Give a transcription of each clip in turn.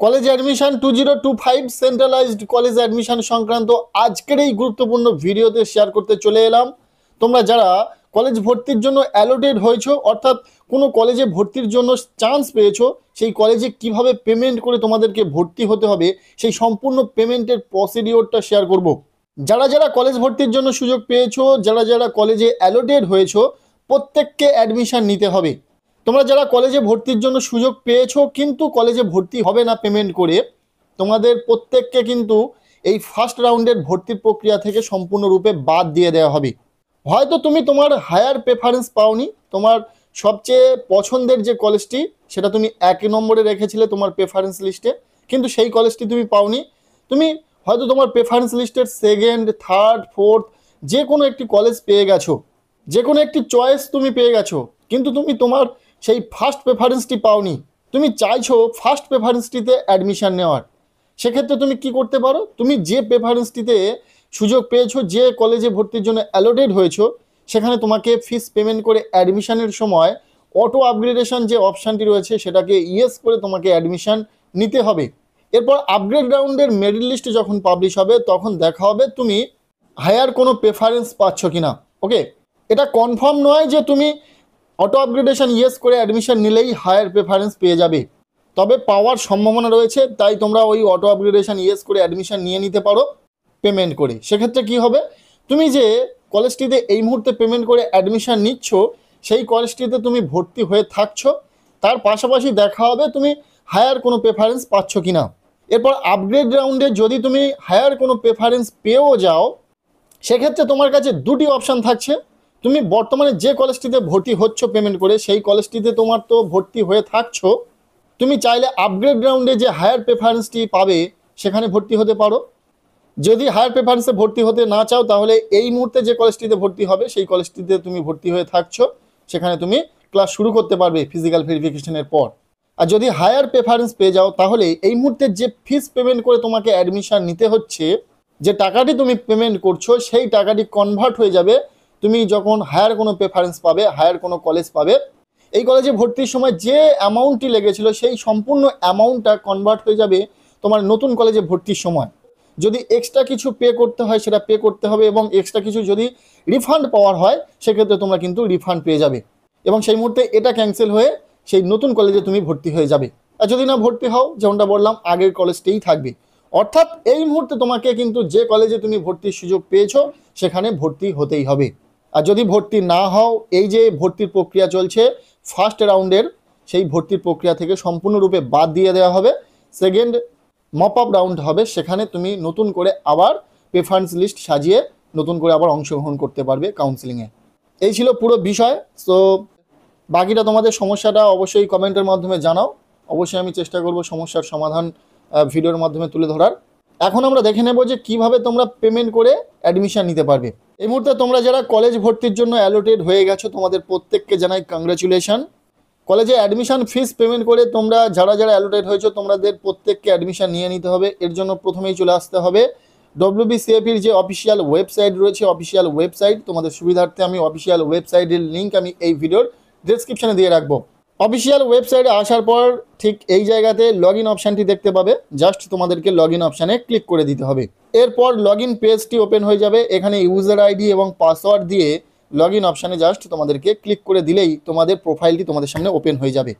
College admission 2025 centralised college admission সংক্রান্ত আজকের এই গুরুত্বপূর্ণ ভিডিওতে শেয়ার করতে চলে এলাম। তোমরা যারা কলেজ ভর্তির জন্য অ্যালোটেড হয়েছো, অর্থাৎ কোনো কলেজে ভর্তির জন্য চান্স পেয়েছো, সেই কলেজে কিভাবে পেমেন্ট করে তোমাদেরকে ভর্তি হতে হবে সেই সম্পূর্ণ পেমেন্টের প্রসিডিওরটা শেয়ার করব। যারা যারা কলেজ ভর্তির জন্য সুযোগ পেয়েছো, যারা যারা কলেজে অ্যালোটেড হয়েছো, প্রত্যেককে অ্যাডমিশন নিতে হবে। তোমরা যারা কলেজে ভর্তির জন্য সুযোগ পেয়েছো কিন্তু কলেজে ভর্তি হবে না পেমেন্ট করে, তোমাদের প্রত্যেককে কিন্তু এই ফার্স্ট রাউন্ডের ভর্তির প্রক্রিয়া থেকে সম্পূর্ণরূপে বাদ দিয়ে দেওয়া হবে। হয়তো তুমি তোমার হায়ার প্রেফারেন্স পাওনি, তোমার সবচেয়ে পছন্দের যে কলেজটি সেটা তুমি 1 নম্বরে রেখেছিলে তোমার প্রেফারেন্স লিস্টে, কিন্তু সেই কলেজটি তুমি পাওনি। তুমি হয়তো তোমার প্রেফারেন্স লিস্টের সেকেন্ড, থার্ড, ফোর্থ যে কোনো একটি কলেজ পেয়ে গেছো, যে কোনো একটি চয়েস তুমি পেয়ে গেছো, কিন্তু তুমি তোমার সেই ফার্স্ট প্রেফারেন্সটি পাওনি। তুমি চাইছো ফার্স্ট প্রেফারেন্সটিতে অ্যাডমিশন নেওয়ার। সেক্ষেত্রে তুমি কি করতে পারো, তুমি যে প্রেফারেন্সটিতে সুযোগ পেয়েছো, যে কলেজে ভর্তির জন্য অ্যালোটেড হয়েছো, সেখানে তোমাকে ফিস পেমেন্ট করে অ্যাডমিশনের সময় অটো আপগ্রেডেশন যে অপশানটি রয়েছে সেটাকে ইয়েস করে তোমাকে অ্যাডমিশন নিতে হবে। এরপর আপগ্রেড রাউন্ডের মেরিট লিস্ট যখন পাবলিশ হবে তখন দেখা হবে তুমি হায়ার কোনো প্রেফারেন্স পাচ্ছ কিনা। ওকে, এটা কনফার্ম নয় যে তুমি অটো আপগ্রেডেশন ইয়েস করে অ্যাডমিশন নিলেই হায়ার প্রেফারেন্স পেয়ে যাবে, তবে পাওয়ার সম্ভাবনা রয়েছে। তাই তোমরা ওই অটো আপগ্রেডেশন ইয়েস করে অ্যাডমিশন নিয়ে নিতে পারো পেমেন্ট করে। সেক্ষেত্রে কি হবে, তুমি যে কলেজটিতে এই মুহূর্তে পেমেন্ট করে অ্যাডমিশন নিচ্ছ সেই কলেজটিতে তুমি ভর্তি হয়ে থাকছো, তার পাশাপাশি দেখা হবে তুমি হায়ার কোনো প্রেফারেন্স পাচ্ছ কিনা। এরপর আপগ্রেড রাউন্ডে যদি তুমি হায়ার কোনো প্রেফারেন্স পেয়েও যাও, সেক্ষেত্রে তোমার কাছে দুটি অপশান থাকছে। তুমি বর্তমানে যে কলেজটিতে ভর্তি হচ্ছ পেমেন্ট করে সেই কলেজটিতে তোমার তো ভর্তি হয়ে থাকছো, তুমি চাইলে আপগ্রেড রাউন্ডে যে হায়ার প্রেফারেন্সটি পাবে সেখানে ভর্তি হতে পারো। যদি হায়ার প্রেফারেন্সে ভর্তি হতে না চাও তাহলে এই মুহূর্তে যে কলেজটিতে ভর্তি হবে সেই কলেজটিতে তুমি ভর্তি হয়ে থাকছো, সেখানে তুমি ক্লাস শুরু করতে পারবে ফিজিক্যাল ভেরিফিকেশনের পর। আর যদি হায়ার প্রেফারেন্স পেয়ে যাও তাহলে এই মুহূর্তে যে ফিস পেমেন্ট করে তোমাকে অ্যাডমিশন নিতে হচ্ছে, যে টাকাটি তুমি পেমেন্ট করছো সেই টাকাটি কনভার্ট হয়ে যাবে। তুমি যখন হায়ার কোনো প্রেফারেন্স পাবে, হায়ার কোনো কলেজ পাবে, এই কলেজে ভর্তির সময় যে অ্যামাউন্টটি লেগেছিল সেই সম্পূর্ণ অ্যামাউন্টটা কনভার্ট হয়ে যাবে তোমার নতুন কলেজে ভর্তির সময়। যদি এক্সট্রা কিছু পে করতে হয় সেটা পে করতে হবে, এবং এক্সট্রা কিছু যদি রিফান্ড পাওয়ার হয় সেক্ষেত্রে তোমরা কিন্তু রিফান্ড পেয়ে যাবে, এবং সেই মুহূর্তে এটা ক্যান্সেল হয়ে সেই নতুন কলেজে তুমি ভর্তি হয়ে যাবে। আর যদি না ভর্তি হও, যেমনটা বললাম, আগের কলেজটাই থাকবে। অর্থাৎ এই মুহূর্তে তোমাকে কিন্তু যে কলেজে তুমি ভর্তির সুযোগ পেয়েছো সেখানে ভর্তি হতেই হবে। আর যদি ভর্তি না হও, এই যে ভর্তির প্রক্রিয়া চলছে ফার্স্ট রাউন্ডের, সেই ভর্তির প্রক্রিয়া থেকে সম্পূর্ণরূপে বাদ দিয়ে দেওয়া হবে। সেকেন্ড মপ আপ রাউন্ড হবে, সেখানে তুমি নতুন করে আবার প্রেফারেন্স লিস্ট সাজিয়ে নতুন করে আবার অংশগ্রহণ করতে পারবে কাউন্সিলিংয়ে। এই ছিল পুরো বিষয়। সো বাকিটা তোমাদের সমস্যাটা অবশ্যই কমেন্টের মাধ্যমে জানাও, অবশ্যই আমি চেষ্টা করব সমস্যার সমাধান ভিডিওর মাধ্যমে তুলে ধরার। এখন আমরা দেখে নেব যে কিভাবে তোমরা পেমেন্ট করে অ্যাডমিশন নিতে পারবে। এই মুহূর্তে তোমরা যারা কলেজ ভর্তির জন্য অ্যালোটেড হয়ে গেছো তোমাদের প্রত্যেককে জানাই কংগ্রাচুলেশন। কলেজে অ্যাডমিশন ফিস পেমেন্ট করে তোমরা যারা যারা অ্যালোটেড হয়েছো তোমাদের প্রত্যেককে অ্যাডমিশন নিয়ে নিতে হবে। এর জন্য প্রথমেই চলে আসতে হবে WBCFEর যে অফিসিয়াল ওয়েবসাইট রয়েছে, অফিসিয়াল ওয়েবসাইট। তোমাদের সুবিধার্থে আমি অফিসিয়াল ওয়েবসাইটের লিঙ্ক আমি এই ভিডিওর ডেসক্রিপশনে দিয়ে রাখবো। অফিসিয়াল ওয়েবসাইটে আসার পর ঠিক এই জায়গাতে লগ ইন অপশানটি দেখতে পাবে, জাস্ট তোমাদেরকে লগ ইন অপশানে ক্লিক করে দিতে হবে। এরপর লগ ইন পেজটি ওপেন হয়ে যাবে। এখানে ইউজার আইডি এবং পাসওয়ার্ড দিয়ে লগ ইন অপশানে জাস্ট তোমাদেরকে ক্লিক করে দিলেই তোমাদের প্রোফাইলটি তোমাদের সামনে ওপেন হয়ে যাবে।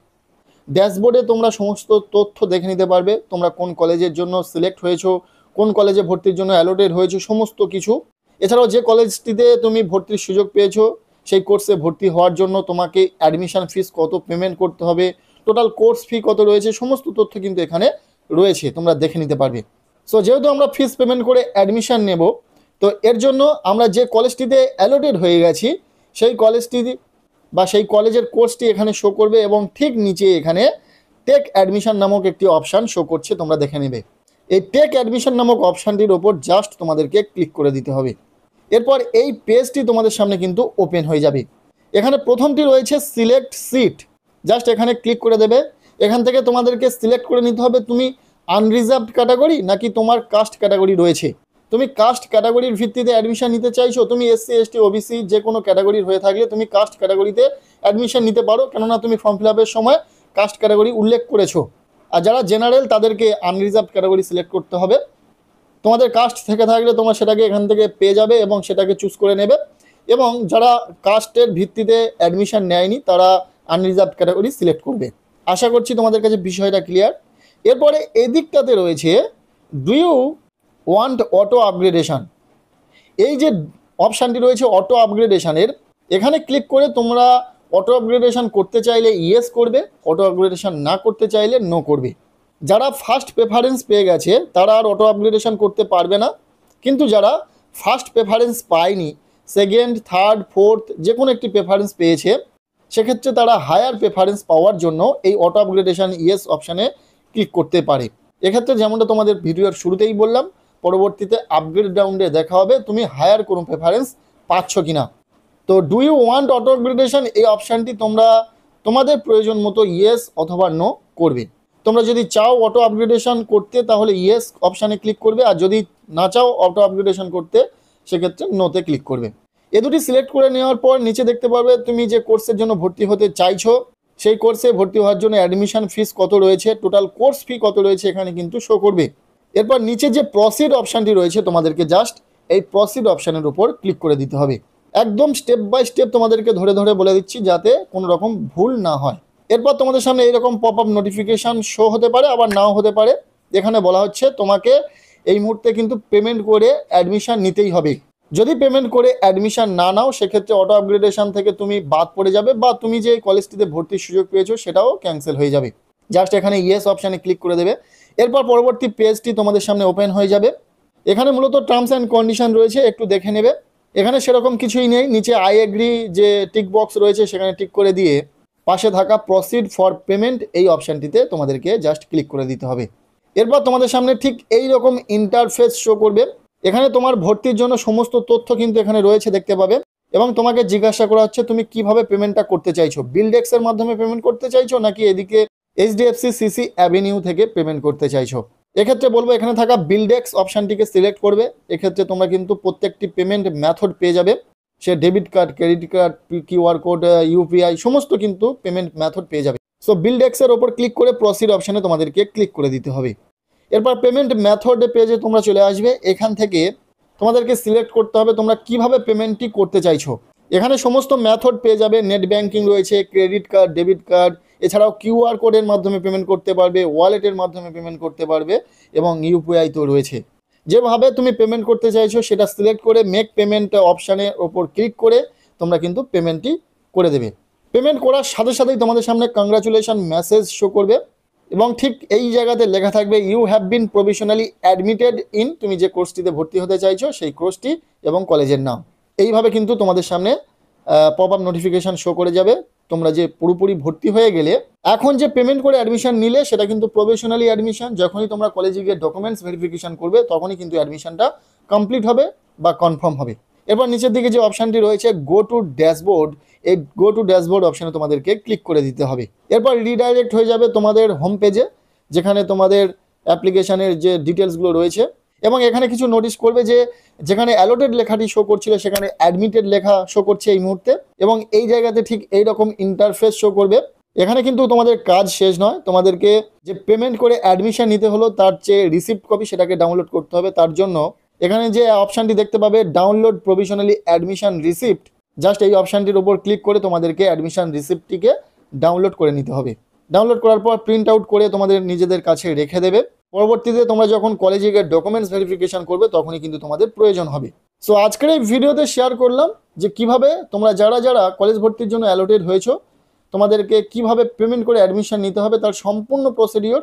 ড্যাশবোর্ডে তোমরা সমস্ত তথ্য দেখে নিতে পারবে, তোমরা কোন কলেজের জন্য সিলেক্ট হয়েছো, কোন কলেজে ভর্তির জন্য অ্যালোটেড হয়েছো, সমস্ত কিছু। এছাড়াও যে কলেজটিতে তুমি ভর্তির সুযোগ পেয়েছো সেই কোর্সে ভর্তি হওয়ার জন্য তোমাকে অ্যাডমিশন ফিস কত পেমেন্ট করতে হবে, টোটাল কোর্স ফি কত রয়েছে, সমস্ত তথ্য কিন্তু এখানে রয়েছে, তোমরা দেখে নিতে পারবে। সো যেহেতু আমরা ফিস পেমেন্ট করে অ্যাডমিশন নেব, তো এর জন্য আমরা যে কলেজটিতে অ্যালোটেড হয়ে গেছি সেই কলেজটি বা সেই কলেজের কোর্সটি এখানে শো করবে, এবং ঠিক নিচে এখানে টেক অ্যাডমিশন নামক একটি অপশান শো করছে, তোমরা দেখে নেবে। এই টেক অ্যাডমিশন নামক অপশানটির ওপর জাস্ট তোমাদেরকে ক্লিক করে দিতে হবে। এরপর এই পেজটি তোমাদের সামনে কিন্তু ওপেন হয়ে যাবে। এখানে প্রথমটি রয়েছে সিলেক্ট সিট, জাস্ট এখানে ক্লিক করে দেবে। এখান থেকে তোমাদেরকে সিলেক্ট করে নিতে হবে তুমি আনরিজার্ভড ক্যাটাগরি নাকি তোমার কাস্ট ক্যাটাগরি রয়েছে। তুমি কাস্ট ক্যাটাগরির ভিত্তিতে অ্যাডমিশন নিতে চাইছো, তুমি SC ST OBC যে কোনো ক্যাটাগরির হয়ে থাকলে তুমি কাস্ট ক্যাটাগরিতে অ্যাডমিশন নিতে পারো, কেননা তুমি ফর্ম ফিল আপের সময় কাস্ট ক্যাটাগরি উল্লেখ করেছো। আর যারা জেনারেল তাদেরকে আনরিজার্ভ ক্যাটাগরি সিলেক্ট করতে হবে। তোমাদের কাস্ট থেকে থাকলে তোমরা সেটাকে এখান থেকে পেয়ে যাবে এবং সেটাকে চুজ করে নেবে। এবং যারা কাস্টের ভিত্তিতে অ্যাডমিশন নেয়নি তারা আনরিজার্ভ ক্যাটাগরি সিলেক্ট করবে। আশা করছি তোমাদের কাছে বিষয়টা ক্লিয়ার। এরপরে এদিকটাতে রয়েছে do you want auto upgradation. এই যে অপশানটি রয়েছে অটো আপগ্রেডেশনের, এখানে ক্লিক করে তোমরা অটো আপগ্রেডেশন করতে চাইলে ইয়েস করবে, অটো আপগ্রেডেশন না করতে চাইলে নো করবে। যারা ফার্স্ট প্রেফারেন্স পেয়ে গেছে তারা আর অটো আপগ্রেডেশন করতে পারবে না, কিন্তু যারা ফার্স্ট প্রেফারেন্স পায়নি, সেকেন্ড, থার্ড, ফোর্থ যে কোনো একটি প্রেফারেন্স পেয়েছে, সেক্ষেত্রে তারা হায়ার প্রেফারেন্স পাওয়ার জন্য এই অটো আপগ্রেডেশন ইয়েস অপশানে ক্লিক করতে পারে। এক্ষেত্রে যেমনটা তোমাদের ভিডিওর শুরুতেই বললাম, পরবর্তীতে আপগ্রেড রাউন্ডে দেখা হবে তুমি হায়ার কোনো প্রেফারেন্স পাচ্ছ কিনা। তো do you want auto upgradation এই অপশানটি তোমরা তোমাদের প্রয়োজন মতো ইয়েস অথবা নো করবে। তোমরা যদি চাও অটো আপগ্রেডেশন করতে তাহলে ইয়েস অপশানে ক্লিক করবে, আর যদি না চাও অটো আপগ্রেডেশন করতে সেক্ষেত্রে নোতে ক্লিক করবে। এ দুটি সিলেক্ট করে নেওয়ার পর নিচে দেখতে পারবে তুমি যে কোর্সের জন্য ভর্তি হতে চাইছো সেই কোর্সে ভর্তি হওয়ার জন্য অ্যাডমিশন ফিস কত রয়েছে, টোটাল কোর্স ফি কত রয়েছে এখানে কিন্তু শো করবে। এরপর নিচে যে প্রসিড অপশানটি রয়েছে তোমাদেরকে জাস্ট এই প্রসিড অপশানের উপর ক্লিক করে দিতে হবে। একদম স্টেপ বাই স্টেপ তোমাদেরকে ধরে ধরে বলে দিচ্ছি যাতে কোনো রকম ভুল না হয়। এরপর তোমাদের সামনে এইরকম পপ আপ নোটিফিকেশান শো হতে পারে, আবার নাও হতে পারে। এখানে বলা হচ্ছে তোমাকে এই মুহূর্তে কিন্তু পেমেন্ট করে অ্যাডমিশান নিতেই হবে। যদি পেমেন্ট করে অ্যাডমিশান না নাও সেক্ষেত্রে অটো আপগ্রেডেশন থেকে তুমি বাদ পড়ে যাবে, বা তুমি যে কলেজটিতে ভর্তির সুযোগ পেয়েছো সেটাও ক্যান্সেল হয়ে যাবে। জাস্ট এখানে ইয়েস অপশানে ক্লিক করে দেবে। এরপর পরবর্তী পেজটি তোমাদের সামনে ওপেন হয়ে যাবে। এখানে মূলত টার্মস অ্যান্ড কন্ডিশন রয়েছে, একটু দেখে নেবে। এখানে সেরকম কিছুই নেই, নিচে আই এগ্রি যে টিক বক্স রয়েছে সেখানে টিক করে দিয়ে পাশে থাকা প্রসিড ফর পেমেন্ট এই অপশানটিতে তোমাদেরকে জাস্ট ক্লিক করে দিতে হবে। এরপর তোমাদের সামনে ঠিক এই রকম ইন্টারফেস শো করবে। এখানে তোমার ভর্তির জন্য সমস্ত তথ্য কিন্তু এখানে রয়েছে দেখতে পাবে, এবং তোমাকে জিজ্ঞাসা করা হচ্ছে তুমি কিভাবে পেমেন্টটা করতে চাইছো, বিলডেক্সের মাধ্যমে পেমেন্ট করতে চাইছো নাকি এদিকে এইচডিএফসি সিসি অ্যাভিনিউ থেকে পেমেন্ট করতে চাইছো। এক্ষেত্রে বলবো এখানে থাকা বিলডেক্স অপশানটিকে সিলেক্ট করবে। এক্ষেত্রে তোমরা কিন্তু প্রত্যেকটি পেমেন্ট মেথড পেয়ে যাবে, সে debit card, credit card, QR code, UPI সমস্ত কিন্তু পেমেন্ট মেথড পেয়ে যাবে। সো বিলডেক্সের ওপর ক্লিক করে প্রসিড অপশানে তোমাদেরকে ক্লিক করে দিতে হবে। এরপর পেমেন্ট মেথড পেজে তোমরা চলে আসবে। এখান থেকে তোমাদেরকে সিলেক্ট করতে হবে তোমরা কিভাবে পেমেন্টটি করতে চাইছো। এখানে সমস্ত মেথড পেয়ে যাবে, নেট ব্যাংকিং রয়েছে, ক্রেডিট কার্ড, ডেবিট কার্ড, এছাড়াও কিউআর কোডের মাধ্যমে পেমেন্ট করতে পারবে, ওয়ালেটের মাধ্যমে পেমেন্ট করতে পারবে, এবং ইউপিআই তো রয়েছে। যেভাবে তুমি পেমেন্ট করতে চাইছো সেটা সিলেক্ট করে মেক পেমেন্ট অপশানের ওপর ক্লিক করে তোমরা কিন্তু পেমেন্টটি করে দেবে। পেমেন্ট করার সাথে সাথেই তোমাদের সামনে কংগ্রাচুলেশন মেসেজ শো করবে, এবং ঠিক এই জায়গাতে লেখা থাকবে you have been provisionally admitted in, তুমি যে কোর্সটিতে ভর্তি হতে চাইছো সেই কোর্সটি এবং কলেজের নাম। এইভাবে কিন্তু তোমাদের সামনে পপ আপ নোটিফিকেশান শো করে যাবে তোমরা যে পুরোপুরি ভর্তি হয়ে গেলে। এখন যে পেমেন্ট করে অ্যাডমিশন নিলে সেটা কিন্তু প্রভিশনালি অ্যাডমিশন, যখনই তোমরা কলেজে গিয়ে ডকুমেন্টস ভেরিফিকেশান করবে তখনই কিন্তু অ্যাডমিশনটা কমপ্লিট হবে বা কনফার্ম হবে। এরপর নিচের দিকে যে অপশানটি রয়েছে গো টু ড্যাশবোর্ড, এই গো টু ড্যাশবোর্ড অপশানে তোমাদেরকে ক্লিক করে দিতে হবে। এরপর রিডাইরেক্ট হয়ে যাবে তোমাদের হোম পেজে, যেখানে তোমাদের অ্যাপ্লিকেশানের যে ডিটেলসগুলো রয়েছে, এবং এখানে কিছু নোটিস করবে যে যেখানে অ্যালোটেড লেখাটি শো করছিল সেখানে অ্যাডমিটেড লেখা শো করছে এই মুহূর্তে, এবং এই জায়গাতে ঠিক এইরকম ইন্টারফেস শো করবে। এখানে কিন্তু তোমাদের কাজ শেষ নয়, তোমাদেরকে যে পেমেন্ট করে অ্যাডমিশন নিতে হলো তার যে রিসিপ্ট কপি সেটাকে ডাউনলোড করতে হবে। তার জন্য এখানে যে অপশানটি দেখতে পাবে download provisionally admission receipt, just এই অপশানটির উপর ক্লিক করে তোমাদেরকে অ্যাডমিশন রিসিপ্টটিকে ডাউনলোড করে নিতে হবে। ডাউনলোড করার পর প্রিন্ট আউট করে তোমাদের নিজেদের কাছে রেখে দেবে। পরবর্তীতে তোমরা যখন কলেজে গিয়ে ডকুমেন্টস ভেরিফিকেশান করবে তখনই কিন্তু তোমাদের প্রয়োজন হবে। সো আজকের এই ভিডিওতে শেয়ার করলাম যে কিভাবে তোমরা যারা যারা কলেজ ভর্তির জন্য অ্যালোটেড হয়েছো তোমাদেরকে কিভাবে পেমেন্ট করে অ্যাডমিশন নিতে হবে, তার সম্পূর্ণ প্রসিডিওর,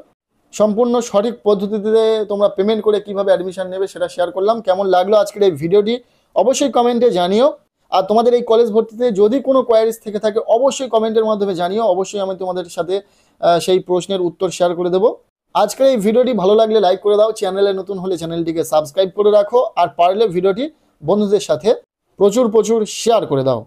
সম্পূর্ণ সঠিক পদ্ধতিতে তোমরা পেমেন্ট করে কিভাবে অ্যাডমিশন নেবে সেটা শেয়ার করলাম। কেমন লাগলো আজকের এই ভিডিওটি অবশ্যই কমেন্টে জানিও। আর তোমাদের এই কলেজ ভর্তিতে যদি কোনো কোয়ারিজ থেকে থাকে অবশ্যই কমেন্টের মাধ্যমে জানিও, অবশ্যই আমি তোমাদের সাথে সেই প্রশ্নের উত্তর শেয়ার করে দেবো। আজকের এই ভিডিওটি ভালো লাগলে লাইক করে দাও, চ্যানেলে নতুন হলে চ্যানেলটিকে সাবস্ক্রাইব করে রাখো, আর পারলে ভিডিওটি বন্ধুদের সাথে প্রচুর শেয়ার করে দাও।